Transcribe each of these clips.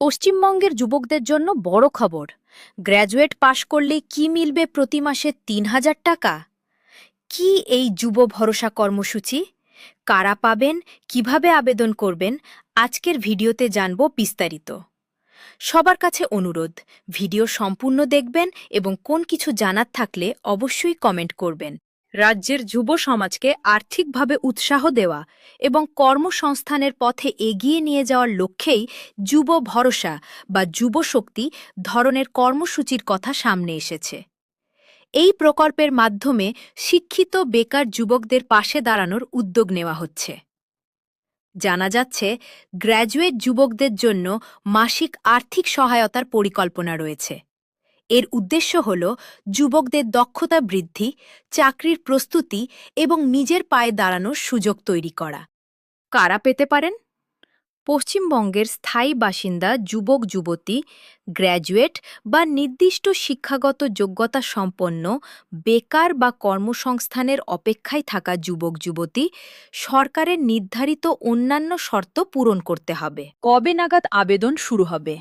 পশ্চিমবঙ্গের যুবকদের জন্য বড় খবর। গ্র্যাজুয়েট পাশ করলে কি মিলবে প্রতি মাসে ৩,০০০ টাকা। কি এই যুব ভরসা কর্মসূচি, কারা পাবেন, কিভাবে আবেদন করবেন, আজকের ভিডিওতে জানব বিস্তারিত। সবার কাছে অনুরোধ, ভিডিও সম্পূর্ণ দেখবেন এবং কোন কিছু জানার থাকলে অবশ্যই কমেন্ট করবেন। রাজ্যের যুব সমাজকে আর্থিকভাবে উৎসাহ দেওয়া এবং কর্মসংস্থানের পথে এগিয়ে নিয়ে যাওয়ার লক্ষ্যেই যুব ভরসা বা যুবশক্তি ধরনের কর্মসূচির কথা সামনে এসেছে। এই প্রকল্পের মাধ্যমে শিক্ষিত বেকার যুবকদের পাশে দাঁড়ানোর উদ্যোগ নেওয়া হচ্ছে। জানা যাচ্ছে, গ্র্যাজুয়েট যুবকদের জন্য মাসিক আর্থিক সহায়তার পরিকল্পনা রয়েছে। এর উদ্দেশ্য হল যুবকদের দক্ষতা বৃদ্ধি, চাকরির প্রস্তুতি এবং নিজের পায়ে দাঁড়ানোর সুযোগ তৈরি করা। কারা পেতে পারেন? পশ্চিমবঙ্গের স্থায়ী বাসিন্দা যুবক যুবতী, গ্র্যাজুয়েট বা নির্দিষ্ট শিক্ষাগত যোগ্যতা সম্পন্ন, বেকার বা কর্মসংস্থানের অপেক্ষায় থাকা যুবক যুবতী, সরকারের নির্ধারিত অন্যান্য শর্ত পূরণ করতে হবে। কবে নাগাদ আবেদন শুরু হবে?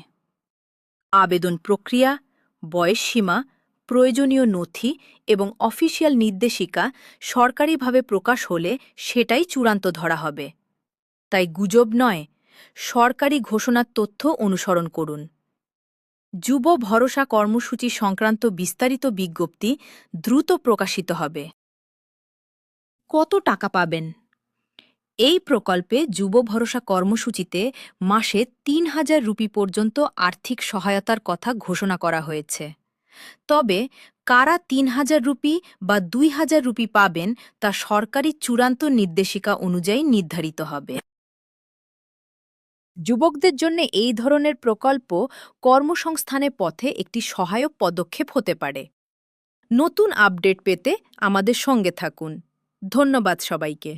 আবেদন প্রক্রিয়া, বয়সসীমা, প্রয়োজনীয় নথি এবং অফিসিয়াল নির্দেশিকা সরকারিভাবে প্রকাশ হলে সেটাই চূড়ান্ত ধরা হবে। তাই গুজব নয়, সরকারি ঘোষণার তথ্য অনুসরণ করুন। যুব ভরসা কর্মসূচি সংক্রান্ত বিস্তারিত বিজ্ঞপ্তি দ্রুত প্রকাশিত হবে। কত টাকা পাবেন? এই প্রকল্পে যুব ভরসা কর্মসূচিতে মাসে ৩,০০০ রুপি পর্যন্ত আর্থিক সহায়তার কথা ঘোষণা করা হয়েছে। তবে কারা ৩,০০০ রুপি বা ২,০০০ রুপি পাবেন তা সরকারি চূড়ান্ত নির্দেশিকা অনুযায়ী নির্ধারিত হবে। যুবকদের জন্য এই ধরনের প্রকল্প কর্মসংস্থানের পথে একটি সহায়ক পদক্ষেপ হতে পারে। নতুন আপডেট পেতে আমাদের সঙ্গে থাকুন। ধন্যবাদ সবাইকে।